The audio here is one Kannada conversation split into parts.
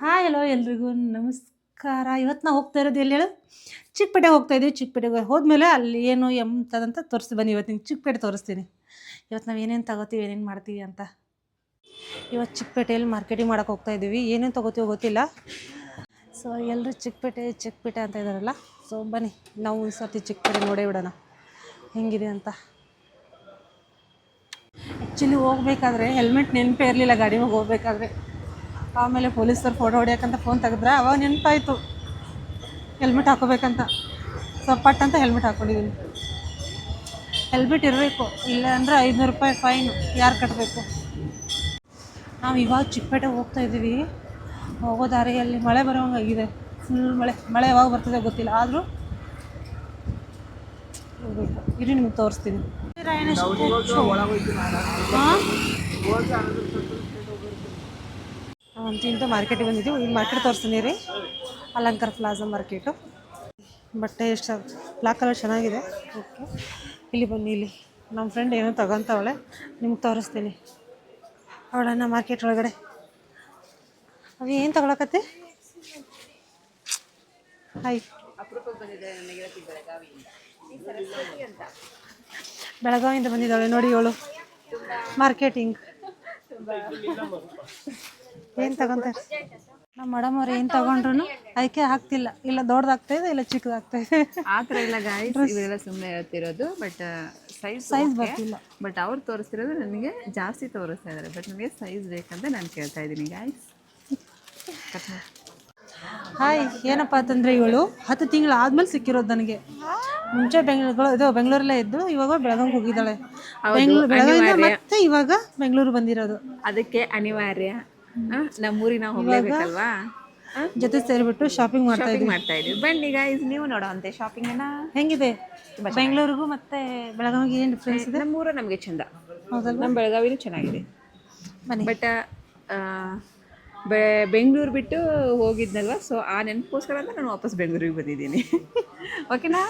ಹಾಯ್ ಹಲೋ ಎಲ್ರಿಗೂ ನಮಸ್ಕಾರ. ಇವತ್ತು ನಾವು ಹೋಗ್ತಾ ಇರೋದು ಎಲ್ಲಿ ಹೇಳು? ಚಿಕ್ಕಪೇಟೆಗೆ ಹೋಗ್ತಾ ಇದ್ದೀವಿ. ಚಿಕ್ಕಪೇಟೆಗೆ ಹೋದ್ಮೇಲೆ ಅಲ್ಲಿ ಏನು ಎಂತದಂತ ತೋರಿಸಿ ಬನ್ನಿ. ಇವತ್ತು ನಿಂಗೆ ಚಿಕ್ಕಪೇಟೆ ತೋರಿಸ್ತೀನಿ. ಇವತ್ತು ನಾವು ಏನೇನು ತಗೋತೀವಿ, ಏನೇನು ಮಾಡ್ತೀವಿ ಅಂತ. ಇವತ್ತು ಚಿಕ್ಕಪೇಟೆಯಲ್ಲಿ ಮಾರ್ಕೆಟಿಂಗ್ ಮಾಡೋಕೆ ಹೋಗ್ತಾ ಇದ್ದೀವಿ. ಏನೇನು ತೊಗೋತೀವೋ ಗೊತ್ತಿಲ್ಲ. ಸೊ ಎಲ್ಲರೂ ಚಿಕ್ಕಪೇಟೆ ಅಂತ ಇದ್ದಾರಲ್ಲ. ಸೊ ಬನ್ನಿ ನಾವು ಒಂದು ಸರ್ತಿ ಚಿಕ್ಕಪೇಟೆ ನೋಡೇ ಬಿಡೋಣ ಹೆಂಗಿದೆ ಅಂತ. ಆ್ಯಕ್ಚುಲಿ ಹೋಗ್ಬೇಕಾದ್ರೆ ಹೆಲ್ಮೆಟ್ ನೆನಪೇ ಇರಲಿಲ್ಲ ಗಾಡಿ ಮೇಲೆ ಹೋಗ್ಬೇಕಾದ್ರೆ. ಆಮೇಲೆ ಪೊಲೀಸರು ಫೋಟೋ ಹೊಡಿಯೋಕ್ಕಂತ ಫೋನ್ ತೆಗೆದ್ರೆ ಅವಾಗ ನೆನಪಾಯಿತು ಹೆಲ್ಮೆಟ್ ಹಾಕೋಬೇಕಂತ. ಸೊ ಪಟ್ ಅಂತ ಹೆಲ್ಮೆಟ್ ಹಾಕ್ಕೊಂಡಿದ್ದೀನಿ. ಹೆಲ್ಮೆಟ್ ಇರಬೇಕು, ಇಲ್ಲ ಅಂದರೆ 500 ರೂಪಾಯಿ ಫೈನು. ಯಾರು ಕಟ್ಟಬೇಕು? ನಾವು ಇವಾಗ ಚಿಕ್ಕಪೇಟೆಗೆ ಹೋಗ್ತಾ ಇದ್ದೀವಿ. ಹೋಗೋ ದಾರಿಯಲ್ಲಿ ಮಳೆ ಬರೋಂಗಾಗಿದೆ. ಫುಲ್ ಮಳೆ ಯಾವಾಗ ಬರ್ತದೆ ಗೊತ್ತಿಲ್ಲ, ಆದರೂ ಹೋಗ್ಬೇಕು. ಇರಿ ನಿಮ್ಗೆ ತೋರಿಸ್ತೀನಿ. ಅಂತೂ ಮಾರ್ಕೆಟಿಗೆ ಬಂದಿದ್ದೀವಿ. ಈ ಮಾರ್ಕೆಟ್ ತೋರಿಸ್ತೀನಿ ರೀ. ಅಲಂಕಾರ ಪ್ಲಾಜಾ ಮಾರ್ಕೆಟು. ಬಟ್ಟೆ ಎಷ್ಟು ಬ್ಲ್ಯಾಕ್ ಕಲರ್ ಚೆನ್ನಾಗಿದೆ. ಓಕೆ, ಇಲ್ಲಿ ಬನ್ನಿ. ಇಲ್ಲಿ ನಮ್ಮ ಫ್ರೆಂಡ್ ಏನೋ ತಗೊತವಳೆ, ನಿಮ್ಗೆ ತೋರಿಸ್ತೀನಿ. ಅವಳನ್ನ ಮಾರ್ಕೆಟ್ ಒಳಗಡೆ. ಅದು ಏನು ತಗೊಳಕತ್ತೆ? ಹಾಯ್, ಬೆಳಗಾವಿಯಿಂದ ಬಂದಿದ್ದಾಳೆ ನೋಡಿ ಇವಳು. ಮಾರ್ಕೆಟಿಂಗ್ ಏನು ತಗೊಂತಾರೆ ನಮ್ಮ ಮೇಡಮ್ ಅವ್ರು. ಏನು ತಗೊಂಡ್ರು ಅದಕ್ಕೆ ಆಗ್ತಿಲ್ಲ. ಇಲ್ಲ ದೊಡ್ಡದಾಗ್ತಾಯಿದೆ, ಇಲ್ಲ ಚಿಕ್ಕದಾಗ್ತಾಯಿದೆ. ಆ ಥರ ಇಲ್ಲ ಗಾಯ್ಸ್, ಇವರೆಲ್ಲ ಸುಮ್ಮನೆ ಹೇಳ್ತಿರೋದು. ಬಟ್ ಸೈಜ್ ಬರ್ತಿಲ್ಲ. ಬಟ್ ಅವ್ರು ತೋರಿಸ್ತಿರೋದು ನನಗೆ ಜಾಸ್ತಿ ತೋರಿಸ್ತಾ ಇದ್ದಾರೆ. ಬಟ್ ನನಗೆ ಸೈಜ್ ಬೇಕಂತ ನಾನು ಕೇಳ್ತಾ ಇದ್ದೀನಿ ಗಾಯ್ಸ್. ಹಾಯ್, ಏನಪ್ಪ ಅಂತಂದರೆ ಇವಳು 10 ತಿಂಗಳು ಆದಮೇಲೆ ಸಿಕ್ಕಿರೋದು ನನಗೆ. ಮುಂಚೆ ಬೆಂಗಳೂರಲ್ಲೇ ಇದ್ದು, ಇವಾಗ ಬೆಳಗಾವಿಗೆ ಹೋಗಿದ್ದಾಳೆ. ಬೆಳಗಾವಿಯಿಂದ ಮತ್ತೆ ಇವಾಗ ಬೆಂಗಳೂರು ಬಂದಿರೋದು. ಅದಕ್ಕೆ ಅನಿವಾರ್ಯ ನಮ್ಮೂರಿಗೆ ನಾವು ಹೋಗ್ಲೇಬೇಕಲ್ವಾ, ಜೊತೆ ಸೇರಿಬಿಟ್ಟು ಶಾಪಿಂಗ್ ಮಾಡ್ತಾ ಇದ್ದೀವಿ. ಬನ್ನಿ ಗಾಯ್ಸ್, ನೀವು ನೋಡೋ ಅಂತೆ ಶಾಪಿಂಗ್ ಹೆಂಗಿದೆ. ಬೆಂಗಳೂರಿಗೂ ಮತ್ತೆ ಬೆಳಗಾವಿಗೆ ಏನು ಡಿಫ್ರೆನ್ಸ್ ಇದೆ? ನಮ್ಮೂರು ನಮಗೆ ಚಂದ, ಹೌದಲ್ಲ? ನಮ್ಮ ಬೆಳಗಾವಿನೂ ಚೆನ್ನಾಗಿದೆ. ಬನ್ನಿ. ಬಟ್ ಬೆಂಗಳೂರು ಬಿಟ್ಟು ಹೋಗಿದ್ನಲ್ವ, ಸೊ ಆ ನೆನಪೋಸ್ಕರ ಅಂತ ನಾನು ವಾಪಸ್ ಬೆಂಗಳೂರಿಗೆ ಬಂದಿದ್ದೀನಿ. ಓಕೆನಾ?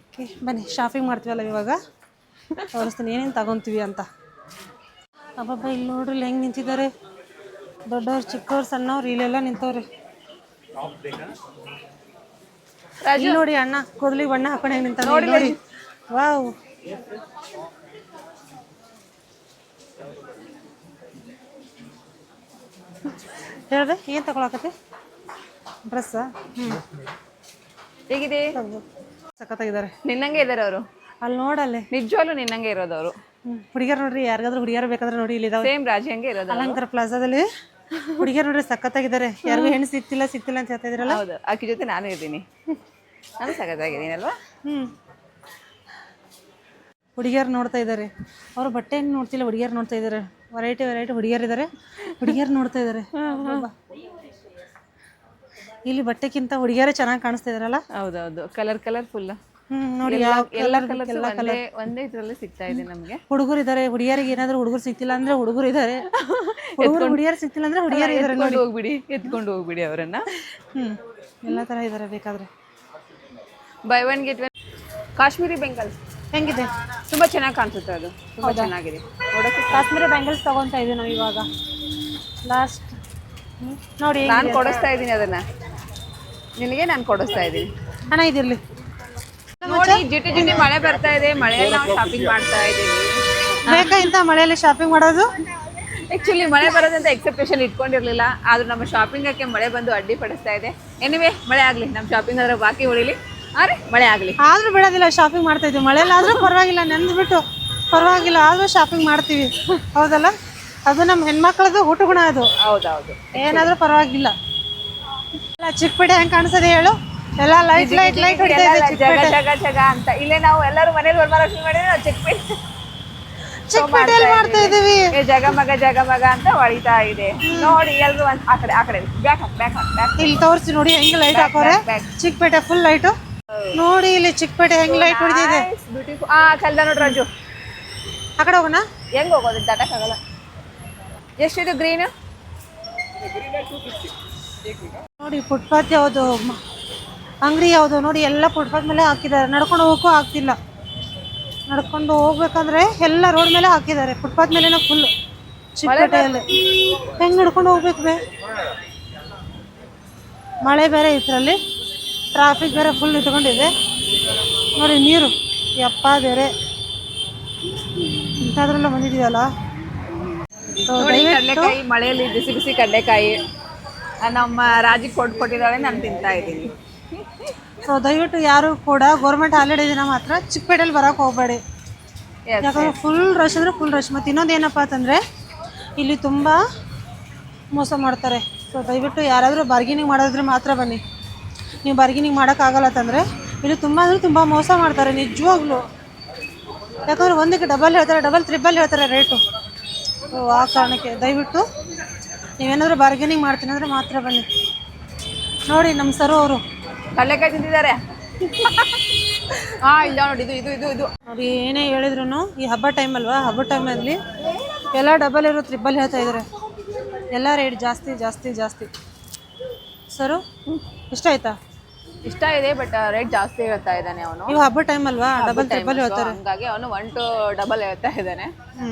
ಓಕೆ ಬನ್ನಿ, ಶಾಪಿಂಗ್ ಮಾಡ್ತೀವಲ್ಲ ಇವಾಗ. ತೋರಿಸ್ತೀನಿ ಏನೇನು ತಗೊತೀವಿ ಅಂತ. ಅಬ್ಬಬ್ಬ, ಇಲ್ಲಿ ನೋಡ್ರಿ ಇಲ್ಲಿ ಹೆಂಗೆ ನಿಂತಿದ್ದಾರೆ. ದೊಡ್ಡವ್ರು, ಚಿಕ್ಕವ್ರು, ಸಣ್ಣವ್ರು ಇಲ್ಲೆಲ್ಲ ನಿಂತವ್ರಿ. ಇಲ್ಲಿ ನೋಡಿ ಅಣ್ಣ ಕೂದಲಿಗೆ ಬಣ್ಣ ಹಾಕೊಂಡು ಹೆಂಗೆ ನಿಂತ ನೋಡಿ. ವಾವ್, ಹೇಳ್ದೆ ಏನು ತಗೊಳಕತ್ತೆ? ಡ್ರೆಸ್ಸಾ? ಹೇಗಿದೆ? ಸಖತ್ತಾಗಿದ್ದಾರೆ. ನಿನ್ನಂಗೆ ಇದ್ದಾರೆ ಅವರು. ಅಲ್ಲಿ ನೋಡಲ್ಲೇ ನಿಜವಾಗ್ಲೂ ನಿನ್ನಂಗೆ ಇರೋದು ಅವರು. ಹುಡುಗಿಯರು ನೋಡ್ರಿ, ಯಾರಿಗಾದ್ರೂ ಹುಡುಗಿಯರು ಬೇಕಾದ್ರೆ ನೋಡಿ ಇಲ್ಲಿ ಇದಾವೆ. ಸೇಮ್ ರಾಜಿ ಹಂಗೆ ಇರೋದು. ಅಲಂಕಾರ ಪ್ಲಾಜಾದಲ್ಲಿ ಹುಡುಗಿಯರು ನೋಡ್ರಿ ಸಖತ್ತಾಗಿದ್ದಾರೆ. ಯಾರಿಗೂ ಹೆಣ್ಣು ಸಿಗ್ತಿಲ್ಲ ಅಂತ ಹೇಳ್ತಾ ಇದ್ರಲ್ಲ. ಹೌದು, ಆಕಿ ಜೊತೆ ನಾನು ಇದ್ದೀನಿ. ನಾನು ಸಖತ್ತಾಗಿದ್ದೀನಿ ಅಲ್ವಾ? ಹುಡುಗಿಯರು ನೋಡ್ತಾ ಇದ್ದಾರೆ. ಅವರು ಬಟ್ಟೆ ಏನು ನೋಡ್ತಿಲ್ಲ, ಹುಡುಗಿಯರು ನೋಡ್ತಾ ಇದ್ದಾರೆ. ವೆರೈಟಿ ಹುಡುಗಿಯರು ಇದ್ದಾರೆ, ಹುಡುಗಿಯರು ನೋಡ್ತಾ ಇದ್ದಾರೆ. ಇಲ್ಲಿ ಬಟ್ಟೆಕ್ಕಿಂತ ಹುಡುಗಿಯರೇ ಚೆನ್ನಾಗಿ ಕಾಣಿಸ್ತಾ ಇದಾರಲ್ಲ. ಹೌದೌದು, ಕಲರ್ಫುಲ್. ನೋಡಿ, ಎಲ್ಲ ಕಲರ್ ಒಂದೇ ಇದ್ರಲ್ಲಿ ಸಿಗ್ತಾ ಇದೆ ನಮಗೆ. ಹುಡುಗರು ಇದ್ದಾರೆ. ಹುಡುಗಿಯರಿಗೆ ಏನಾದ್ರು ಹುಡುಗರು ಸಿಗ್ತಿಲ್ಲ ಅಂದ್ರೆ ಹುಡುಗರು ಇದ್ದಾರೆ. ಹುಡುಗಿಯರು ಸಿಗ್ತಿಲ್ಲ ಅಂದ್ರೆ ಹುಡುಗಿಯರು ಇದ್ದಾರೆ. ಎತ್ಕೊಂಡು ಹೋಗ್ಬಿಡಿ ಅವರನ್ನ. ಎಲ್ಲ ತರ ಇದ್ದಾರೆ. ಬೇಕಾದ್ರೆ by one get one. Kashmiri ಬೆಂಗಲ್ಸ್ ಹೆಂಗಿದೆ? ತುಂಬಾ ಚೆನ್ನಾಗಿ ಕಾಣಿಸುತ್ತೆ. ಅದು ತುಂಬಾ ಚೆನ್ನಾಗಿದೆ ನೋಡಕ್ಕೆ. ಕಾಶ್ಮೀರಿ ಬ್ಯಾಂಗಲ್ಸ್ ತಗೊಂತಾ ಇದೀವಿ ನಾವು ಇವಾಗ. ಲಾಸ್ಟ್ ನೋಡಿ, ನಾನು ಕೊಡಿಸ್ತಾ ಇದ್ದೀನಿ ಅದನ್ನ ನಿನಗೆ. ನಾನು ಕೊಡಿಸ್ತಾ ಇದ್ದೀನಿ. ಹಣ ಇದಿರ್ಲಿ ನೋಡಿ. ಜಿಟಿ ಮಳೆ ಬರ್ತಾ ಇದೆ. ಮಳೆಯಲ್ಲಿ ನಾವು ಶಾಪಿಂಗ್ ಮಾಡ್ತಾ ಇದ್ದೀವಿ. ಬೇಕಾ ಇಂಥ ಮಳೆಯಲ್ಲಿ ಶಾಪಿಂಗ್ ಮಾಡೋದು? ಆ್ಯಕ್ಚುಲಿ ಮಳೆ ಬರೋದಂತ ಎಕ್ಸೆಪ್ಟೇಷನ್ ಇಟ್ಕೊಂಡಿರಲಿಲ್ಲ. ಆದರೂ ನಮ್ಮ ಶಾಪಿಂಗಕ್ಕೆ ಮಳೆ ಬಂದು ಅಡ್ಡಿಪಡಿಸ್ತಾ ಇದೆ. ಎನಿವೆ, ಮಳೆ ಆಗಲಿ, ನಮ್ಮ ಶಾಪಿಂಗ್ ಆದ್ರೆ ಬಾಕಿ ಉಳಿಲಿ. ಅರೆ ಮಳೆ ಆಗಲಿ, ಆದರೂ ಬಿಡೋದಿಲ್ಲ. ಶಾಪಿಂಗ್ ಮಾಡ್ತಾ ಇದ್ದೀವಿ. ಮಳೆಯಲ್ಲಿ ಆದರೂ ಪರವಾಗಿಲ್ಲ, ನೆನೆದ್ಬಿಟ್ಟು ಪರವಾಗಿಲ್ಲ, ಆದರೂ ಶಾಪಿಂಗ್ ಮಾಡ್ತೀವಿ. ಹೌದಲ್ಲ? ಅದು ನಮ್ಮ ಹೆಣ್ಮಕ್ಳದ್ದು ಊಟ ಗುಣ. ಅದು ಹೌದೌದು, ಏನಾದರೂ ಪರವಾಗಿಲ್ಲ. ಚಿಕ್ಕಪೇಟೆ ಹೆಂಗೆ ಕಾಣಿಸ್ತದೆ ಹೇಳು? ಎಲ್ಲ ಲೈಟ್ ಹೊಡಿತಾ ಇದೆ. ಜಗ ಅಂತ ಇಲ್ಲೇ ನಾವು ಎಲ್ಲರೂ ಮನೇಲಿ ವರಮಹಾಲಕ್ಷ್ಮಿ ಮಾಡಿದ್ರೆ ನಾವು ಚಿಕ್ಕಪೇಟೆಯಲ್ಲಿ ಮಾಡ್ತಾ ಇದೀವಿ. ಜಗಮಗ ಅಂತ ಹೊಳಿತಾ ಇದೆ ನೋಡಿ. ಎಲ್ರು ಆ ಕಡೆ ಬ್ಯಾಕ್. ಇಲ್ಲಿ ತೋರಿಸಿ ನೋಡಿ ಹೆಂಗೆ ಲೈಟ್ ಹಾಕೋರೆ. ಚಿಕ್ಕಪೇಟೆ ಫುಲ್ ಲೈಟು ನೋಡಿ. ಇಲ್ಲಿ ಚಿಕ್ಕಪೇಟೆ ಹೆಂಗೆ ಲೈಟ್ ಹೊಡಿತಿದೆ. ಕಲ್ದ ನೋಡ್ರಿ ರಾಜು. ಆ ಕಡೆ ಹೋಗೋಣ. ಹೆಂಗ್ ಹೋಗೋದು? ದಾಟಕ್ಕಾಗಲ್ಲ. ಎಷ್ಟಿದು ಗ್ರೀನ್? ನೋಡಿ ಫುಟ್ಪಾತ್ ಯಾವುದು, ಅಂಗಡಿ ಯಾವುದು ನೋಡಿ, ಎಲ್ಲ ಫುಟ್ಪಾತ್ ಮೇಲೆ ಹಾಕಿದ್ದಾರೆ. ನಡ್ಕೊಂಡು ಹೋಗೋಕ್ಕೂ ಆಗ್ತಿಲ್ಲ. ನಡ್ಕೊಂಡು ಹೋಗ್ಬೇಕಂದ್ರೆ ಎಲ್ಲ ರೋಡ್ ಮೇಲೆ ಹಾಕಿದ್ದಾರೆ. ಫುಟ್ಪಾತ್ ಮೇಲೆ ಫುಲ್ ಚಿಕ್ಕಪೇಟೆಯಲ್ಲಿ ಹೆಂಗೆ ನಡ್ಕೊಂಡು ಹೋಗ್ಬೇಕು ಬೇ? ಮಳೆ ಬೇರೆ ಇದರಲ್ಲಿ, ಟ್ರಾಫಿಕ್ ಬೇರೆ ಫುಲ್ ನಿಂತ್ಕೊಂಡಿದೆ ನೋಡಿ. ನೀರು ಯಪ್ಪ ಬೇರೆ ಇಂಥದ್ರೆಲ್ಲ ಬಂದಿದೀವಲ್ಲ. ಸೊ ನೋಡಿ ಕಡಲೆಕಾಯಿ, ಮಳೆಯಲ್ಲಿ ಬಿಸಿ ಬಿಸಿ ಕಡಲೆಕಾಯಿ ನಮ್ಮ ರಾಜಿ ಕೊಟ್ಟಿದ್ದಾಳೆ, ನಾನು ತಿಂತಾ ಇದ್ದೀನಿ. ದಯವಿಟ್ಟು ಯಾರು ಕೂಡ ಗೌರ್ಮೆಂಟ್ ಹಾಲಿಡೇ ದಿನ ಮಾತ್ರ ಚಿಕ್ಕಪೇಟೆಯಲ್ಲಿ ಬರೋಕೆ ಹೋಗಬೇಡಿ. ಯಾಕಂದರೆ ಫುಲ್ ರಶ್ ಅಂದರೆ ಫುಲ್ ರಶ್. ಮತ್ತು ಇನ್ನೊಂದು ಏನಪ್ಪ ಅಂತಂದರೆ ಇಲ್ಲಿ ತುಂಬ ಮೋಸ ಮಾಡ್ತಾರೆ. ಸೊ ದಯವಿಟ್ಟು ಯಾರಾದರೂ ಬಾರ್ಗೇನಿಂಗ್ ಮಾಡೋದ್ರೆ ಮಾತ್ರ ಬನ್ನಿ. ನೀವು ಬಾರ್ಗೇನಿಂಗ್ ಮಾಡೋಕ್ಕಾಗಲ್ಲ ಅಂತಂದರೆ ಇಲ್ಲಿ ತುಂಬ ಅಂದರೆ ತುಂಬ ಮೋಸ ಮಾಡ್ತಾರೆ ನಿಜವಾಗ್ಲೂ. ಯಾಕಂದರೆ ಒಂದಕ್ಕೆ ಡಬಲ್ ಹೇಳ್ತಾರೆ, ಡಬಲ್ ತ್ರಿಬಲ್ ಹೇಳ್ತಾರೆ ರೇಟು. ಆ ಕಾರಣಕ್ಕೆ ದಯವಿಟ್ಟು ನೀವೇನಾದರೂ ಬಾರ್ಗೇನಿಂಗ್ ಮಾಡ್ತೀನಿ ಅಂದರೆ ಮಾತ್ರ ಬನ್ನಿ. ನೋಡಿ ನಮ್ಮ ಸರು ಅವರು ಕಡಲೆಕಾಯಿ ತಿಂದಿದ್ದಾರೆ. ಇಲ್ಲ ನೋಡಿ, ಇದು ಇದು ಇದು ಇದು ನೋಡಿ. ಏನೇ ಹೇಳಿದ್ರು ಈ ಹಬ್ಬ ಟೈಮ್ ಅಲ್ವಾ, ಹಬ್ಬ ಟೈಮಲ್ಲಿ ಎಲ್ಲ ಡಬಲ್ ಇರೋ ತ್ರಿಬಲ್ ಹೇಳ್ತಾ ಇದ್ದಾರೆ. ಎಲ್ಲ ರೇಟ್ ಜಾಸ್ತಿ ಜಾಸ್ತಿ ಜಾಸ್ತಿ. ಸರು ಇಷ್ಟ ಆಯ್ತಾ? ಇಷ್ಟ ಇದೆ, ಬಟ್ ರೇಟ್ ಜಾಸ್ತಿ ಹೇಳ್ತಾ ಇದ್ದಾನೆ ಅವನು. ಇವು ಹಬ್ಬ ಟೈಮ್ ಅಲ್ವಾ, ಡಬಲ್ ತ್ರಿಬಲ್ ಹೇಳ್ತಾರೆ. ಹಂಗಾಗಿ ಅವನು 1 to ಡಬಲ್ ಹೇಳ್ತಾ ಇದ್ದಾನೆ.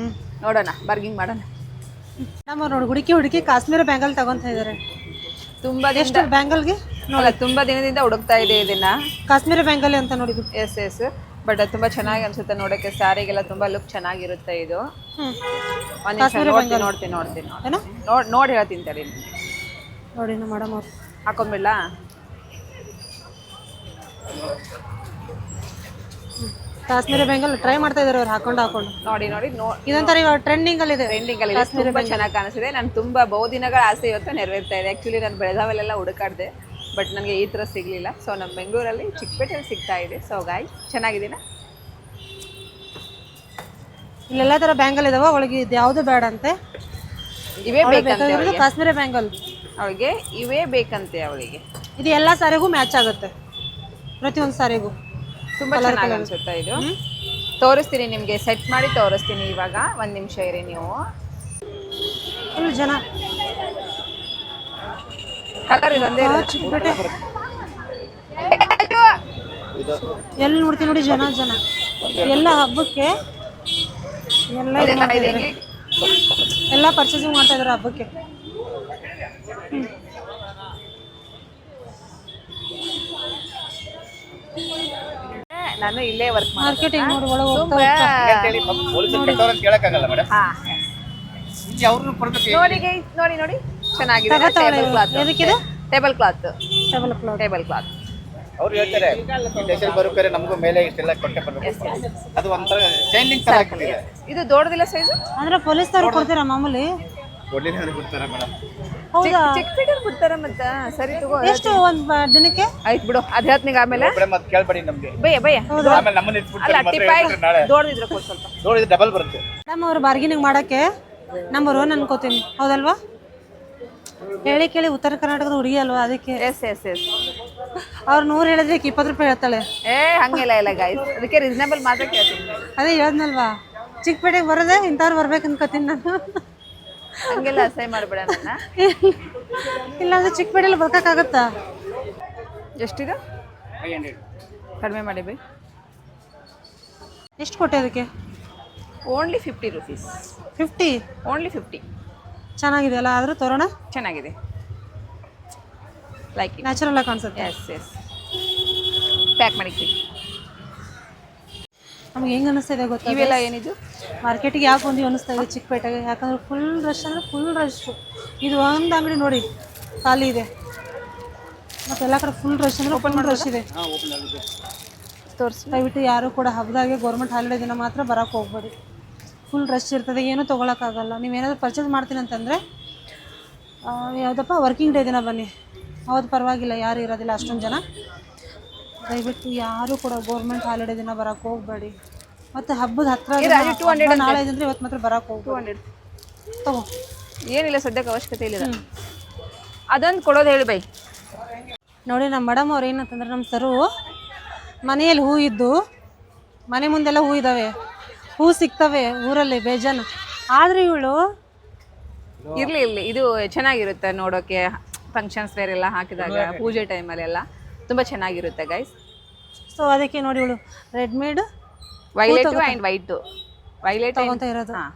ನೋಡೋಣ, ಬಾರ್ಗಿಂಗ್ ಮಾಡೋಣ. ನಮ್ಮ ನೋಡಿ ಹುಡುಕಿ ಕಾಶ್ಮೀರ ಬ್ಯಾಂಗಲ್ ತಗೊಂತ ಇದ್ದಾರೆ. ತುಂಬಾ ಎಷ್ಟು ಬ್ಯಾಂಗಲ್ಗೆ ತುಂಬಾ ದಿನದಿಂದ ಹುಡುಕ್ತಾ ಇದೆ ಇದನ್ನ, ಕಾಶ್ಮೀರ ಬ್ಯಾಂಗಲ್ ಅಂತ ನೋಡಿದ್ದು. ಎಸ್ ಬಟ್ ತುಂಬಾ ಚೆನ್ನಾಗಿ ಅನ್ಸುತ್ತೆ ನೋಡಕ್ಕೆ. ಸ್ಯಾರಿಗೆಲ್ಲ ತುಂಬಾ ಲುಕ್ ಚೆನ್ನಾಗಿರುತ್ತೆ ಇದು. ನೋಡ್ತೀನಿ ನೋಡಿ ಹೇಳ್ತೀನಿ ತಡಿ. ನೋಡಿ ನಮ್ಮ ಮೇಡಮ್ ಅವ್ರು ಹಾಕೊಂಡ್ಬಿಡ್ಲಾ? ಕಾಶ್ಮೀರ ಬ್ಯಾಂಗಲ್ ಟ್ರೈ ಮಾಡ್ತಾ ಇದಾರೆ ಅವ್ರು, ಹಾಕೊಂಡು ನೋಡಿ ಇದಂತರ ಇವಾಗ ಟ್ರೆಂಡಿಂಗ್ ಅಲ್ಲಿ ಇದೆ. ತುಂಬಾ ಚೆನ್ನಾಗಿ ಕಾಣಿಸಿದೆ. ನಾನು ತುಂಬಾ ಬಹುದಿನಗಳ ಆಸೆ ಇವತ್ತು ನೆರವೇರ್ತಾ ಇದೆ. ಆಕ್ಚುಲಿ ನಾನು ಬೆಳಗಾವಲ್ಲೆಲ್ಲ ಹುಡುಕಾಡಿದೆ, ಬಟ್ ನನಗೆ ಈ ಥರ ಸಿಗಲಿಲ್ಲ. ಸೊ ನಮ್ಮ ಬೆಂಗಳೂರಲ್ಲಿ ಚಿಕ್ಕಪೇಟೆಯಲ್ಲಿ ಸಿಗ್ತಾ ಇದೆ. ಸೊ ಗಾಯ್ಸ್ ಚೆನ್ನಾಗಿದ್ದೀನ. ಇಲ್ಲೆಲ್ಲ ಥರ ಬ್ಯಾಂಗಲ್ ಇದಾವ, ಅವಳಿಗೆ ಇದು ಯಾವುದು ಬೇಡ ಅಂತೆ, ಇವೇ ಬೇಕಂತೆ ಕಾಶ್ಮೀರ ಬ್ಯಾಂಗಲ್ ಅವಳಿಗೆ, ಇವೇ ಬೇಕಂತೆ ಅವಳಿಗೆ. ಇದು ಎಲ್ಲ ಸಾರಿಗೂ ಮ್ಯಾಚ್ ಆಗುತ್ತೆ, ಪ್ರತಿಯೊಂದು ಸಾರಿಗೂ. ತುಂಬಾ ಚೆನ್ನಾಗಿ ಅನ್ಸುತ್ತೆ ಇದು. ತೋರಿಸ್ತೀನಿ ನಿಮಗೆ, ಸೆಟ್ ಮಾಡಿ ತೋರಿಸ್ತೀನಿ ಇವಾಗ. ಒಂದು ನಿಮಿಷ ಇರಿ ನೀವು. ಫುಲ್ ಜನ, ಕಲರ್ ಇದೊಂದೇ ಚಿಕ್ಕಪೇಟೆ ಎಲ್ಲಿ ನೋಡ್ತೀನಿ ನೋಡಿ, ಜನ ಜನ ಎಲ್ಲ ಹಬ್ಬಕ್ಕೆ ಎಲ್ಲ ಪರ್ಚೇಸಿಂಗ್ ಮಾಡ್ತಾ ಇದಾರೆ ಹಬ್ಬಕ್ಕೆ. ನಾನು ಇಲ್ಲೇ ವರ್ಕ್ ಮಾರ್ಕೆಟಿಂಗ್ ನೋಡಿ ಒಳಗೆ ನೋಡಿ ನೋಡಿ ಚೆನ್ನಾಗಿದೆ. ಟೇಬಲ್ ಕ್ಲಾತ್ ಅವ್ರು ಹೇಳ್ತಾರೆ ಸ್ಪೆಷಲ್ ಬರುತ್ತಾರೆ, ನಮಗೂ ಮೇಲೆ ಇಷ್ಟೆಲ್ಲ ಕೊಟ್ಟೆ ಬರಬೇಕು. ಅದು ಒಂಥರ ಚೈನಿಂಗ್ ತರ ಆಗ್ತಿದೆ. ಇದು ದೊಡ್ಡದಿಲ್ಲ ಸೈಜ್ ಅಂದ್ರೆ ಪೊಲೀಸ್ನವರು ಕೊಡ್ತೀರಾ ಮಾಮೂಲಿ? ಒಳ್ಳೆಯವರು ಬಿಡ್ತಾರೆ ಮೇಡಮ್. ಹೌದಾ? ಚಿಕ್ಕಪೇಟೆಯಲ್ಲಿ ಬಿಡ್ತಾರ ಮತ್ತ. ಸರಿ ತಗೋ. ಎಷ್ಟು ಒಂದು ದಿನಕ್ಕೆ? ಆಯ್ತು ಬಿಡು, ಅದ್ ಹೇಳ್ತೀನಿ ಆಮೇಲೆ. ಮತ್ತೆ ಕೇಳ್ಬೇಡಿ ನಮ್ಗೆ. ಬಯ್ಯ ಆಮೇಲೆ ನಮ್ಮನ್ನ ಇಟ್ಬಿಡ್ತಾರೆ. ನಾಳೆ ದೊಡ್ಡದಿದ್ರೆ ಕೊಡು ಸ್ವಲ್ಪ. ದೊಡ್ಡದಿದ್ರೆ ಡಬಲ್ ಬರುತ್ತೆ. ಮೇಡಮ್ ಅವ್ರು ಬಾರ್ಗೇನಿಂಗ್ ಮಾಡಕ್ಕೆ ನಂಬರ್ 1 ಅನ್ಕೋತೀನಿ, ಹೌದಲ್ವಾ? ಹೇಳಿ ಕೇಳಿ ಉತ್ತರ ಕರ್ನಾಟಕದ ಹುಡುಗಿ ಅಲ್ವಾ, ಅದಕ್ಕೆ. ಎಸ್ ಅವ್ರು 100 ಹೇಳಿದ್ರೆ 20 ರೂಪಾಯಿ ಹೇಳ್ತಾಳೆ. ಹಂಗಿಲ್ಲ ಇಲ್ಲ ಗಾಯ್ಸ್, ಅದಕ್ಕೆ ರೀಸನೇಬಲ್ ಮಾತ್ರ ಕೇಳ್ತೀನಿ. ಅದೇ ಹೇಳಿದ್ನಲ್ವಾ, ಚಿಕ್ಕಪೇಟೆಗೆ ಬರೋದೇ ಇಂಥವ್ರು ಬರ್ಬೇಕು ಅನ್ಕೋತೀನಿ ನಾನು. ಹಂಗೆಲ್ಲ ಅಸಹ್ಯ ಮಾಡ್ಬೇಡ ನನ್ನ. ಇಲ್ಲಾಂದ್ರೆ ಚಿಕ್ಕಪೇಟೆಯಲ್ಲಿ ಬರ್ಕೋಕ್ಕಾಗತ್ತಾ? ಎಷ್ಟಿದೆ? 500 ಕಡಿಮೆ ಮಾಡಿ ಬೈ. ಎಷ್ಟು ಕೊಟ್ಟೆ ಅದಕ್ಕೆ? Only 50 rupees. 50? ಓನ್ಲಿ 50. ಚೆನ್ನಾಗಿದೆ ಅಲ್ಲ, ಆದರೂ ತೋರೋಣ. ಚೆನ್ನಾಗಿದೆ, ಲೈಕ್ ಇಟ್. ನ್ಯಾಚುರಲ್ ಆಗಿ ಕಾಣಿಸುತ್ತೆ. ಎಸ್ ಪ್ಯಾಕ್ ಮಾಡಿ. ನಮ್ಗೆ ಹೆಂಗೆ ಅನ್ನಿಸ್ತಿದೆ ಗೊತ್ತಾ, ಇವೆಲ್ಲ ಏನಿದು ಮಾರ್ಕೆಟಿಗೆ ಯಾಕೆ ಬಂದು ಅನ್ನಿಸ್ತಾ ಇದೆ ಚಿಕ್ಕಪೇಟೆಗೆ? ಯಾಕಂದ್ರೆ ಫುಲ್ ರಶ್ ಅಂದರೆ ಫುಲ್ ರಶ್ಶು. ಇದು ಒಂದು ಅಂಗಡಿ ನೋಡಿ ಖಾಲಿ ಇದೆ, ಮತ್ತು ಎಲ್ಲ ಕಡೆ ಫುಲ್ ರಶ್ ಅಂದರೆ ಫುಲ್ ರಶ್ ಇದೆ. ತೋರಿಸಿ. ದಯವಿಟ್ಟು ಯಾರು ಕೂಡ ಹಬ್ಬದಾಗೆ ಗೌರ್ಮೆಂಟ್ ಹಾಲಿಡೇ ದಿನ ಮಾತ್ರ ಬರೋಕ್ಕೆ ಹೋಗ್ಬೇಡಿ. ಫುಲ್ ರಶ್ ಇರ್ತದೆ, ಏನೂ ತೊಗೊಳಕ್ಕಾಗಲ್ಲ. ನೀವೇನಾದರೂ ಪರ್ಚೇಸ್ ಮಾಡ್ತೀನಿ ಅಂತಂದರೆ ಯಾವುದಪ್ಪ ವರ್ಕಿಂಗ್ ಡೇ ದಿನ ಬನ್ನಿ, ಹೌದು ಪರವಾಗಿಲ್ಲ, ಯಾರು ಇರೋದಿಲ್ಲ ಅಷ್ಟೊಂದು ಜನ. ದಯವಿಟ್ಟು ಯಾರು ಕೂಡ ಗೌರ್ಮೆಂಟ್ ಹಾಲಿಡೇ ದಿನ ಬರೋಕ್ಕೆ ಹೋಗಬೇಡಿ. ಮತ್ತು ಹಬ್ಬದ ಹತ್ರ ನಾಳೆ ಇದ್ರೆ ಇವತ್ತು ಮಾತ್ರ ಬರೋಕ್ಕೆ ಹೋಗಿ. 200 ತಗೋ. ಏನಿಲ್ಲ ಸದ್ಯಕ್ಕೆ ಅವಶ್ಯಕತೆ ಇಲ್ಲ. ಅದೊಂದು ಕೊಡೋದು ಹೇಳಿ ಬೈ. ನೋಡಿ ನಮ್ಮ ಮೇಡಮ್ ಅವ್ರು ಏನಂತಂದ್ರೆ, ನಮ್ಮ ಸರು ಮನೆಯಲ್ಲಿ ಹೂ ಇದ್ದು ಮನೆ ಮುಂದೆಲ್ಲ ಹೂ ಇದ್ದಾವೆ, ಹೂ ಸಿಗ್ತವೆ ಊರಲ್ಲಿ ಬೇಜಾನು. ಆದರೆ ಇವಳು ಇರಲಿ ಇದು ಚೆನ್ನಾಗಿರುತ್ತೆ ನೋಡೋಕ್ಕೆ. ಫಂಕ್ಷನ್ಸ್ ವೇರ್ ಎಲ್ಲ ಹಾಕಿದಾಗ ಪೂಜೆ ಟೈಮಲ್ಲೆಲ್ಲ ತುಂಬ ಚೆನ್ನಾಗಿರುತ್ತೆ ಗೈಸ್. ಸೊ ಅದಕ್ಕೆ ನೋಡಿ ಇವಳು ರೆಡ್ಮೇಡ್ ವೈಲೆಟ್ ಆ್ಯಂಡ್ ವೈಟು ವೈಲೆಟ್ ತಗೊಂತ ಇರೋದು. ಹಾಂ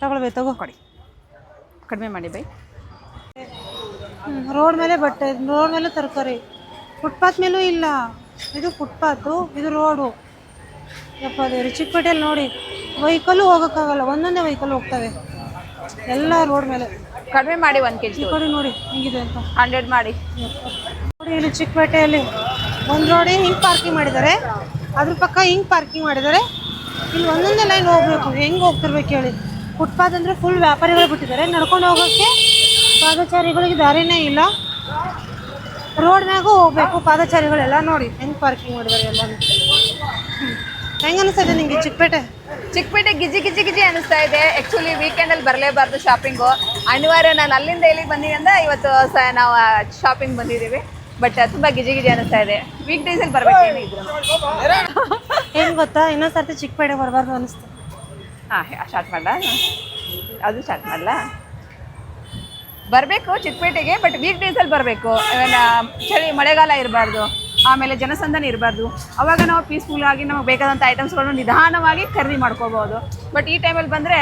ತಗೊಳ್ಬೇಕು, ತಗೋ. ಕೊಡಿ, ಕಡಿಮೆ ಮಾಡಿ ಬೈ. ರೋಡ್ ಮೇಲೆ ಬಟ್ಟೆ, ರೋಡ್ ಮೇಲೆ ತರಕಾರಿ, ಫುಟ್ಪಾತ್ ಮೇಲೂ ಇಲ್ಲ. ಇದು ಫುಟ್ಪಾತು, ಇದು ರೋಡು. ಯಪ್ಪ ದೇವ್ರಿ, ಚಿಕ್ಕಪೇಟೆಯಲ್ಲಿ ನೋಡಿ ವೆಹಿಕಲ್ಲು ಹೋಗೋಕ್ಕಾಗಲ್ಲ, ಒಂದೊಂದೇ ವೆಹಿಕಲ್ ಹೋಗ್ತವೆ ಎಲ್ಲ ರೋಡ್ ಮೇಲೆ. ಕಡಿಮೆ ಮಾಡಿ 1 kg ಈ ಕಡೆ ನೋಡಿ ಹಿಂಗಿದೆ ಅಂತ. 100 ಮಾಡಿ. ನೋಡಿ ಇಲ್ಲಿ ಚಿಕ್ಕಪೇಟೆಯಲ್ಲಿ ಒಂದು ರೋಡಿಗೆ ಹಿಂಗೆ ಪಾರ್ಕಿಂಗ್ ಮಾಡಿದ್ದಾರೆ, ಅದ್ರ ಪಕ್ಕ ಹಿಂಗೆ ಪಾರ್ಕಿಂಗ್ ಮಾಡಿದ್ದಾರೆ. ಇಲ್ಲಿ ಒಂದೊಂದೇ ಲೈನ್ ಹೋಗ್ಬೇಕು, ಹೆಂಗೆ ಹೋಗ್ತಿರ್ಬೇಕು ಹೇಳಿ. ಫುಟ್ಪಾತ್ ಅಂದರೆ ಫುಲ್ ವ್ಯಾಪಾರಿಗಳು ಬಿಟ್ಟಿದ್ದಾರೆ, ನಡ್ಕೊಂಡು ಹೋಗೋಕ್ಕೆ ಪಾದಚಾರಿಗಳಿಗೆ ದಾರಿನೇ ಇಲ್ಲ. ರೋಡ್ನಾಗೂ ಹೋಗ್ಬೇಕು ಪಾದಚಾರಿಗಳೆಲ್ಲ. ನೋಡಿ ಹೆಂಗೆ ಪಾರ್ಕಿಂಗ್ ಮಾಡಿದ್ದಾರೆ ಎಲ್ಲ. ಹೆಂಗೆ ಅನಿಸ್ತದೆ ನಿಮಗೆ ಚಿಕ್ಕಪೇಟೆ? ಚಿಕ್ಕಪೇಟೆ ಗಿಜಿ ಗಿಜಿ ಗಿಜಿ ಅನಿಸ್ತಾ ಇದೆ. ಆ್ಯಕ್ಚುಲಿ ವೀಕೆಂಡಲ್ಲಿ ಬರಲೇಬಾರ್ದು ಶಾಪಿಂಗು, ಅನಿವಾರ್ಯ. ನಾನು ಅಲ್ಲಿಂದ ಇಲ್ಲಿಗೆ ಬಂದೀನಿ ಅಂದರೆ ಇವತ್ತು ನಾವು ಶಾಪಿಂಗ್ ಬಂದಿದ್ದೀವಿ. ಬಟ್ ತುಂಬ ಗಿಜಿ ಗಿಜಿ ಅನಿಸ್ತಾ ಇದೆ. ವೀಕ್ ಡೇಸಲ್ಲಿ ಬರಬೇಕೇನಿದ್ರು. ಏನು ಗೊತ್ತಾ, ಇನ್ನೊಂದು ಸರ್ತಿ ಚಿಕ್ಕಪೇಟೆ ಬರಬಾರ್ದು ಅನಿಸ್ತು. ಹಾಂ, ಸ್ಟಾರ್ಟ್ ಮಾಡಲಾ? ಅದು ಸ್ಟಾರ್ಟ್ ಮಾಡಲಾ? ಬರಬೇಕು ಚಿಕ್ಕಪೇಟೆಗೆ, ಬಟ್ ವೀಕ್ ಡೇಸಲ್ಲಿ ಬರಬೇಕು. ಚಳಿ ಮಳೆಗಾಲ ಇರಬಾರ್ದು, ಆಮೇಲೆ ಜನಸಂದಣಿ ಇರಬಾರ್ದು. ಅವಾಗ ನಾವು ಪೀಸ್ಫುಲ್ ಆಗಿ ನಮಗೆ ಬೇಕಾದಂಥ ಐಟಮ್ಸ್ಗಳನ್ನು ನಿಧಾನವಾಗಿ ಖರೀದಿ ಮಾಡ್ಕೋಬೋದು. ಬಟ್ ಈ ಟೈಮಲ್ಲಿ ಬಂದರೆ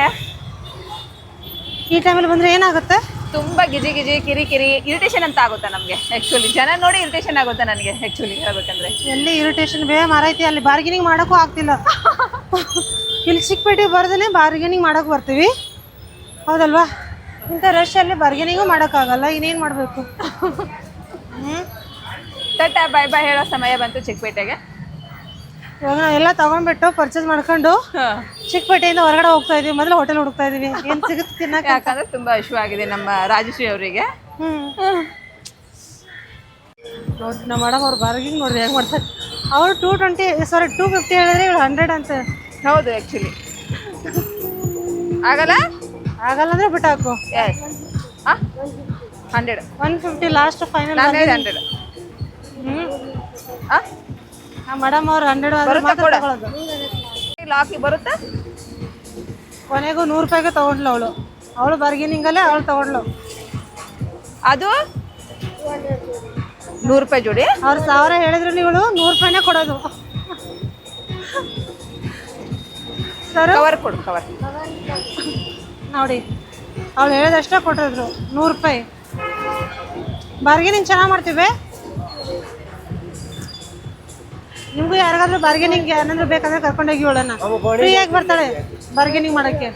ಏನಾಗುತ್ತೆ? ತುಂಬ ಗಿಜಿ ಗಿಜಿ ಕಿರಿ ಇರಿಟೇಷನ್ ಅಂತ ಆಗುತ್ತೆ ನಮಗೆ. ಆ್ಯಕ್ಚುಲಿ ಜನ ನೋಡಿ ಇರಿಟೇಷನ್ ಆಗುತ್ತೆ ನನಗೆ ಆ್ಯಕ್ಚುಲಿ ಹೇಳ್ಬೇಕಂದ್ರೆ. ಎಲ್ಲಿ ಇರಿಟೇಷನ್ ಬೇಗ ಮಾರೈತಿ, ಅಲ್ಲಿ ಬಾರ್ಗೇನಿಂಗ್ ಮಾಡೋಕ್ಕೂ ಆಗ್ತಿಲ್ಲ. ಇಲ್ಲಿ ಚಿಕ್ಕಪೇಟೆಗೆ ಬರ್ದೇ ಬಾರ್ಗೇನಿಂಗ್ ಮಾಡೋಕೆ ಬರ್ತೀವಿ, ಹೌದಲ್ವಾ? ಇಂಥ ರಶಲ್ಲಿ ಬಾರ್ಗೇನಿಂಗು ಮಾಡೋಕ್ಕಾಗಲ್ಲ, ಇನ್ನೇನು ಮಾಡಬೇಕು? ಟಾಟಾ ಬಾಯ್ ಬಾಯ್ ಹೇಳೋ ಸಮಯ ಬಂತು ಚಿಕ್ಕಪೇಟೆಗೆ. ಇವಾಗ ನಾವೆಲ್ಲ ತೊಗೊಂಡ್ಬಿಟ್ಟು ಪರ್ಚೇಸ್ ಮಾಡ್ಕೊಂಡು ಚಿಕ್ಕಪೇಟೆಯಿಂದ ಹೊರಗಡೆ ಹೋಗ್ತಾ ಇದೀವಿ. ಮೊದಲು ಹೋಟೆಲ್ ಹುಡುಕ್ತಾ ಇದೀವಿ, ಏನು ಸಿಗುತ್ತೆ ತಿನ್ನಕ್ಕೆ. ಯಾಕಂದ್ರೆ ತುಂಬ ಇಶ್ಯೂ ಆಗಿದೆ ನಮ್ಮ ರಾಜಶ್ರೀ ಅವರಿಗೆ. ನೋಡಿ ನಮ್ಮ ಮೇಡಮ್ ಅವ್ರು ಬಾರ್ಗಿಂಗ್ ನೋಡಿರಿ ಹೆಂಗೆ ಮಾಡ್ತಾರೆ. ಅವರು 250 ಹೇಳಿದ್ರೆ ಇವ್ರು 100 ಅಂತ. ಹೌದು, ಆ್ಯಕ್ಚುಲಿ ಆಗಲ್ಲ ಅಂದ್ರೆ ಬಿಟ್ಟಾಕು. Yes, 100 150 last final. 100 ಮೇಡಮ್ ಅವ್ರು 100 ಲಾಕಿ ಬರುತ್ತಾ? ಕೊನೆಗೂ 100 ರೂಪಾಯಿಗೆ ತೊಗೊಂಡ್ಲು ಅವಳು ಬಾರ್ಗೇನಿಂಗಲ್ಲೇ ಅವಳು ತೊಗೊಂಡ್ಲು. ಅದು 100 ರೂಪಾಯಿ ಜೋಡಿ. ಅವ್ರು 1000 ಹೇಳಿದ್ರು, ಇವಳು 100 ರೂಪಾಯಿನೇ ಕೊಡೋದು. ಸರ್ ಕವರ್ ಕೊಡು, ಕವರ್ ನೋಡಿ, ಅವಳು ಹೇಳಿದಷ್ಟೇ ಕೊಟ್ಟಿದ್ರು 100 ರೂಪಾಯಿ. ಬಾರ್ಗೇನಿಂಗ್ ಚೆನ್ನಾಗಿ ಮಾಡ್ತೀವಿ. ನಿಮಗೂ ಯಾರಿಗಾದ್ರೂ ಬಾರ್ಗೇನಿಂಗ್ ಏನಾದ್ರು ಬೇಕಾದ್ರೆ ಕರ್ಕೊಂಡೋಗಿ ಇವಳನ್ನ, ಫ್ರೀಯಾಗಿ ಬರ್ತಾಳೆ ಬಾರ್ಗೇನಿಂಗ್ ಮಾಡೋಕ್ಕೆ.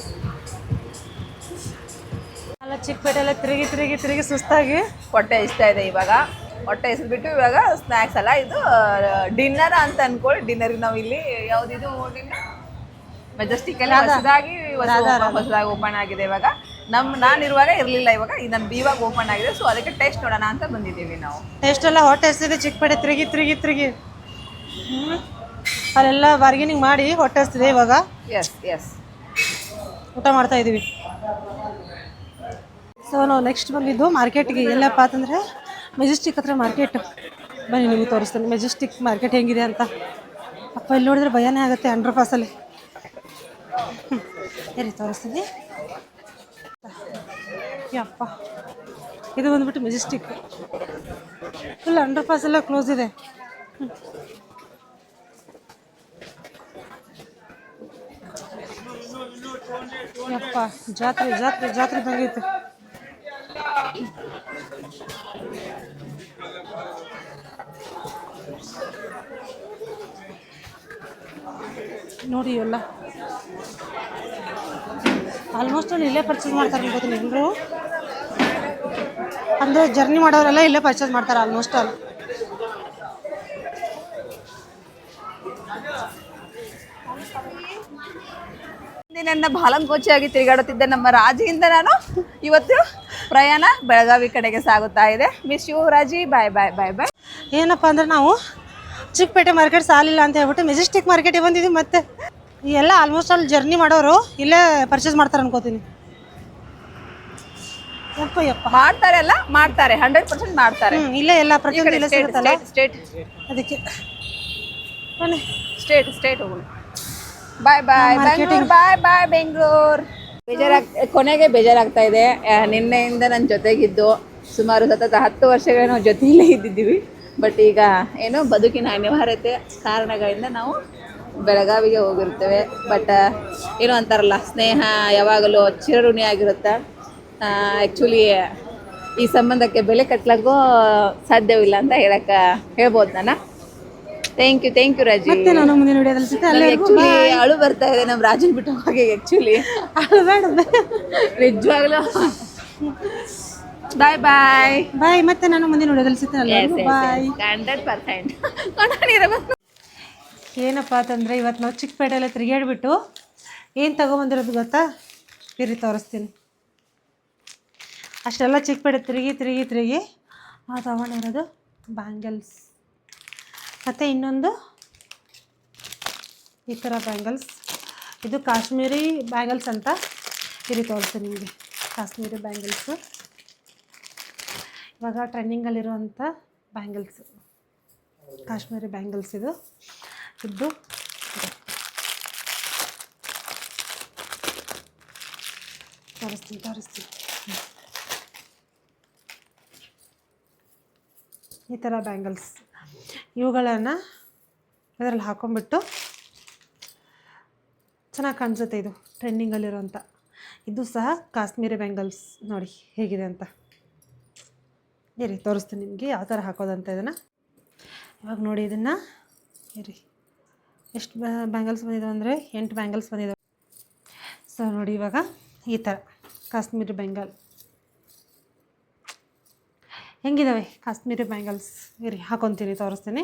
ಅಲ್ಲ ಚಿಕ್ಕಪೇಟೆಲ್ಲ ತಿರುಗಿ ಸುಸ್ತಾಗಿ ಹೊಟ್ಟೆ ಇಷ್ಟ ಇದೆ. ಇವಾಗ ಹೊಟ್ಟೆ ಹೆಸರುಬಿಟ್ಟು ಇವಾಗ ಸ್ನ್ಯಾಕ್ಸ್ ಅಲ್ಲ, ಇದು ಡಿನ್ನರ್ ಅಂತ ಅನ್ಕೊಳ್ಳಿ. ಡಿನ್ನರ್ಗೆ ನಾವು ಇಲ್ಲಿ ಯಾವುದಿದು ಡಿನ್ನರ್ ಮೆಜೆಸ್ಟಿಕ್ ಅಲ್ಲಿ ಹೊಸದಾಗಿ ಓಪನ್ ಆಗಿದೆ. ಇವಾಗ ನಾನಿರುವಾಗ ಇರಲಿಲ್ಲ, ಇವಾಗ ಇವಾಗ ಓಪನ್ ಆಗಿದೆ. ಸೊ ಅದಕ್ಕೆ ಟೇಸ್ಟ್ ನೋಡೋಣ ಅಂತ ಬಂದಿದ್ದೀವಿ ನಾವು. ಟೇಸ್ಟ್ ಎಲ್ಲ ಹೊಟ್ಟೆ ಹಸ್ತಿದೆ. ಚಿಕ್ಕಪೇಟೆ ತಿರುಗಿ ಅಲ್ಲೆಲ್ಲ ಬಾರ್ಗೇನಿಂಗ್ ಮಾಡಿ ಹೊಟ್ಟೆ ಹಸ್ತಿದೆ. ಇವಾಗ ಎಸ್ ಊಟ ಮಾಡ್ತಾ ಇದ್ದೀವಿ. ಸೊ ನಾವು ನೆಕ್ಸ್ಟ್ ಬಂದಿದ್ದು ಮಾರ್ಕೆಟ್ಗೆ. ಎಲ್ಲಪ್ಪ ಅಂತಂದರೆ ಮೆಜೆಸ್ಟಿಕ್ ಹತ್ರ ಮಾರ್ಕೆಟ್. ಬನ್ನಿ ನಿಮಗೆ ತೋರಿಸ್ತೀನಿ ಮೆಜೆಸ್ಟಿಕ್ ಮಾರ್ಕೆಟ್ ಹೆಂಗಿದೆ ಅಂತ. ಅಪ್ಪ ಇಲ್ಲಿ ನೋಡಿದ್ರೆ ಭಯನೇ ಆಗುತ್ತೆ ಅಂಡರ್ ಪಾಸಲ್ಲಿ. ಸರಿ ತೋರಿಸ್ತೀನಿ. ಯಪ್ಪ, ಇದು ಬಂದ್ಬಿಟ್ಟು ಮೆಜೆಸ್ಟಿಕ್. ಫುಲ್ ಅಂಡರ್ ಪಾಸ್ ಎಲ್ಲ ಕ್ಲೋಸ್ ಇದೆ. ಯಪ್ಪ, ಜಾತ್ರೆ ಬಂದಿತ್ತು. ನೋಡಿ ಎಲ್ಲ ಆಲ್ಮೋಸ್ಟ್ ಅಲ್ಲಿ ಇಲ್ಲೇ ಪರ್ಚೇಸ್ ಮಾಡ್ತಾರೆ ಅನ್ಕೋತೀನಿ ಎಲ್ಲರೂ. ಅಂದರೆ ಜರ್ನಿ ಮಾಡೋರೆಲ್ಲ ಇಲ್ಲೇ ಪರ್ಚೇಸ್ ಮಾಡ್ತಾರೆ ಆಲ್ಮೋಸ್ಟ್ ಅಲ್ಲಿ. ನನ್ನ ಬಾಲಂಕೋಚಿಯಾಗಿ ತಿರುಗಾಡುತ್ತಿದ್ದ ನಮ್ಮ ರಾಜಿಯಿಂದ ನಾನು ಇವತ್ತು ಪ್ರಯಾಣ ಬೆಳಗಾವಿ ಕಡೆಗೆ ಸಾಗುತ್ತಾ ಇದೆ. ಮಿಸ್ ಯು ರಾಜಿ, ಬಾಯ್ ಬಾಯ್ ಬಾಯ್ ಬಾಯ್. ಏನಪ್ಪ ಅಂದರೆ ನಾವು ಚಿಕ್ಕಪೇಟೆ ಮಾರ್ಕೆಟ್ ಸಾಲಿಲ್ಲ ಅಂತ ಹೇಳ್ಬಿಟ್ಟು ಮೆಜೆಸ್ಟಿಕ್ ಮಾರ್ಕೆಟಿಗೆ ಬಂದಿದ್ದೀವಿ. ಮತ್ತೆ ಎಲ್ಲ ಆಲ್ಮೋಸ್ಟ್ ಅಲ್ಲಿ ಜರ್ನಿ ಮಾಡೋರು ಇಲ್ಲೇ ಪರ್ಚೇಸ್ ಮಾಡ್ತಾರೆ ಅನ್ಕೋತೀನಿ. ಯಪ್ಪ ಮಾಡ್ತಾರೆ, ಎಲ್ಲ ಮಾಡ್ತಾರೆ, 100% ಮಾಡ್ತಾರೆ. ಇಲ್ಲೇ ಎಲ್ಲ ಪ್ರತಿಯೊಂದು ಇಲ್ಲೇ ಸಿಗುತ್ತಲ್ಲ, ಸ್ಟೇಟ್ ಅದಕ್ಕೆ ಬನ್ನಿ ಸ್ಟೇಟ್ ಹೋಗೋಣ. ಬಾಯ್ ಬಾಯ್ ಬೆಂಗಳೂರು, ಬಾಯ್ ಬಾಯ್ ಬೆಂಗಳೂರು. ಕೊನೆಗೆ ಬೇಜಾರಾಗ್ತಾ ಇದೆ. ನಿನ್ನೆಯಿಂದ ನನ್ನ ಜೊತೆಗಿದ್ದು ಸುಮಾರು ಸತತ 10 ವರ್ಷಗಳ ನಾವು ಜೊತೆಯಲ್ಲೇ ಇದ್ದಿದ್ದೀವಿ. ಬಟ್ ಈಗ ಏನೋ ಬದುಕಿನ ಅನಿವಾರ್ಯತೆ ಕಾರಣಗಳಿಂದ ನಾವು ಬೆಳಗಾವಿಗೆ ಹೋಗಿರ್ತೇವೆ. ಬಟ್ ಏನೋ ಅಂತಾರಲ್ಲ, ಸ್ನೇಹ ಯಾವಾಗಲೂ ಚಿರಋಣಿ ಆಗಿರುತ್ತೆ. ಆ್ಯಕ್ಚುಲಿ ಈ ಸಂಬಂಧಕ್ಕೆ ಬೆಲೆ ಕಟ್ಲಕ್ಕೂ ಸಾಧ್ಯವಿಲ್ಲ ಅಂತ ಹೇಳ್ಬೋದು ನಾನು. ಥ್ಯಾಂಕ್ ಯು ರಾಜಿ. ಮತ್ತೆ ನಾನು ಮುಂದಿನ ವಿಡಿಯೋದಲ್ಲಿ ಸಿಗ್ತೇನೆ. ಅಲ್ಲಿವರೆಗೂ ಆಕ್ಚುಲಿ ಅಳು ಬರ್ತಾ ಇದೆ ನಮ್ಮ ರಾಜನ್ ಬಿಟ್ಟು ಹೋಗಿ. ಆಕ್ಚುಲಿ ನಿಜವಾಗ್ಲೂ ಬಾಯ್ ಬಾಯ್ ಬಾಯ್. ಮತ್ತೆ ನಾನು ಮುಂದಿನ ವಿಡಿಯೋದಲ್ಲಿ ಸಿಗ್ತೇನೆ. ಅಲ್ಲಿವರೆಗೂ ಬಾಯ್. 100%. ಏನಪ್ಪ ಅಂತಂದರೆ ಇವತ್ತು ನಾವು ಚಿಕ್ಕಪೇಟೆಯಲ್ಲ ತಿರುಗಾಡ್ಬಿಟ್ಟು ಏನು ತಗೊಂಬಂದಿರೋದು ಗೊತ್ತಾ? ಇರಿ ತೋರಿಸ್ತೀನಿ. ಅಷ್ಟೆಲ್ಲ ಚಿಕ್ಕಪೇಟೆ ತಿರುಗಿ ನಾವು ತಗೊಂಡಿರೋದು ಬ್ಯಾಂಗಲ್ಸ್, ಮತ್ತು ಇನ್ನೊಂದು ಈ ಥರ ಬ್ಯಾಂಗಲ್ಸ್. ಇದು ಕಾಶ್ಮೀರಿ ಬ್ಯಾಂಗಲ್ಸ್ ಅಂತ. ಇರಿ ತೋರಿಸ್ತೀನಿ ನಿಮಗೆ ಕಾಶ್ಮೀರಿ ಬ್ಯಾಂಗಲ್ಸು. ಇವಾಗ ಟ್ರೆಂಡಿಂಗಲ್ಲಿರುವಂಥ ಬ್ಯಾಂಗಲ್ಸು ಕಾಶ್ಮೀರಿ ಬ್ಯಾಂಗಲ್ಸ್. ಇದು ತೋರಿಸ್ತೀನಿ. ಈ ಥರ ಬ್ಯಾಂಗಲ್ಸ್ ಇವುಗಳನ್ನು ಅದರಲ್ಲಿ ಹಾಕೊಂಡ್ಬಿಟ್ಟು ಚೆನ್ನಾಗಿ ಕಾಣಿಸುತ್ತೆ. ಇದು ಟ್ರೆಂಡಿಂಗಲ್ಲಿರೋಂಥ ಇದು ಸಹ ಕಾಶ್ಮೀರಿ ಬ್ಯಾಂಗಲ್ಸ್. ನೋಡಿ ಹೇಗಿದೆ ಅಂತ. ಇರಿ ತೋರಿಸ್ತೀನಿ ನಿಮಗೆ ಯಾವ ಥರ ಹಾಕೋದಂತ ಇದನ್ನು. ಇವಾಗ ನೋಡಿ ಇದನ್ನು ಇರಿ ಎಷ್ಟು ಬ್ಯಾಂಗಲ್ಸ್ ಬಂದಿದ್ದಾವೆ ಅಂದರೆ 8 ಬ್ಯಾಂಗಲ್ಸ್ ಬಂದಿದ್ದಾವೆ. ಸೊ ನೋಡಿ ಇವಾಗ ಈ ಥರ ಕಾಶ್ಮೀರಿ ಬ್ಯಾಂಗಲ್ ಹೆಂಗಿದ್ದಾವೆ ಕಾಶ್ಮೀರಿ ಬ್ಯಾಂಗಲ್ಸ್. ಇರಿ ಹಾಕೊತೀನಿ ತೋರಿಸ್ತೀನಿ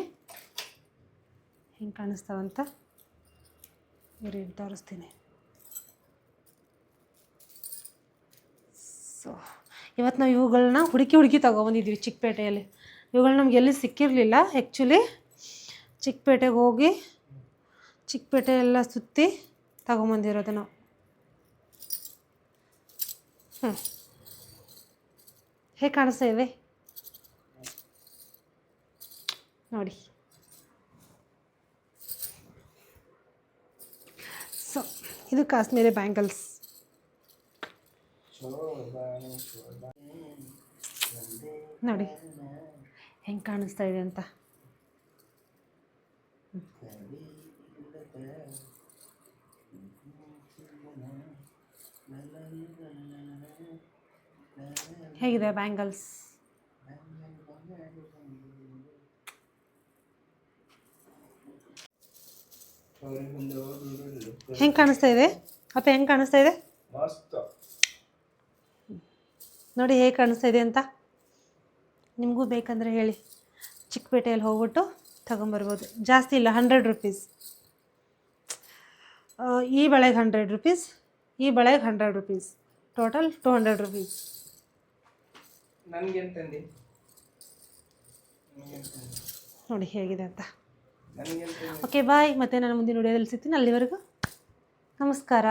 ಹೆಂಗೆ ಕಾಣಿಸ್ತಾವಂತ. ಇರಿ ತೋರಿಸ್ತೀನಿ. ಸೊ ಇವತ್ತು ನಾವು ಇವುಗಳನ್ನ ಹುಡುಕಿ ತೊಗೊಬಂದಿದ್ವಿ ಚಿಕ್ಕಪೇಟೆಯಲ್ಲಿ. ಇವುಗಳು ನಮ್ಗೆ ಎಲ್ಲಿ ಸಿಕ್ಕಿರಲಿಲ್ಲ. ಆ್ಯಕ್ಚುಲಿ ಚಿಕ್ಕಪೇಟೆಗೆ ಹೋಗಿ ಚಿಕ್ಕಪೇಟೆ ಎಲ್ಲ ಸುತ್ತಿ ತಗೊಂಬಂದಿರೋದು ನಾವು. ಹೇಗೆ ಕಾಣಿಸ್ತಾ ಇದೆ ನೋಡಿ. ಸೊ ಇದು ಕಾಶ್ಮೀರಿ ಬ್ಯಾಂಗಲ್ಸ್. ನೋಡಿ ಹೆಂಗೆ ಕಾಣಿಸ್ತಾ ಇದೆ ಅಂತ. ಹೇಗಿದೆ ಬ್ಯಾಂಗಲ್ಸ್? ಹೆಂಗೆ ಕಾಣಿಸ್ತಾ ಇದೆ ಅಪ್ಪ? ಹೆಂಗೆ ಕಾಣಿಸ್ತಾ ಇದೆ ನೋಡಿ, ಹೇಗೆ ಕಾಣಿಸ್ತಾ ಇದೆ ಅಂತ. ನಿಮಗೂ ಬೇಕಂದರೆ ಹೇಳಿ, ಚಿಕ್ಕಪೇಟೆಯಲ್ಲಿ ಹೋಗ್ಬಿಟ್ಟು ತಗೊಂಬರ್ಬೋದು. ಜಾಸ್ತಿ ಇಲ್ಲ, 100 ರೂಪೀಸ್. ಈ ಬಳೆಗೆ 100 ರೂಪೀಸ್, ಈ ಬಳೆಗೆ 100 ರೂಪೀಸ್, ಟೋಟಲ್ 200 ರೂಪೀಸ್. ನೋಡಿ ಹೇಗಿದೆ ಅಂತ. Okay bye. ಮತ್ತೆ ನಾನು ಮುಂದಿನ ವಿಡಿಯೋದಲ್ಲಿ ಸಿಗ್ತೀನಿ. ಅಲ್ಲಿವರೆಗೂ ನಮಸ್ಕಾರ.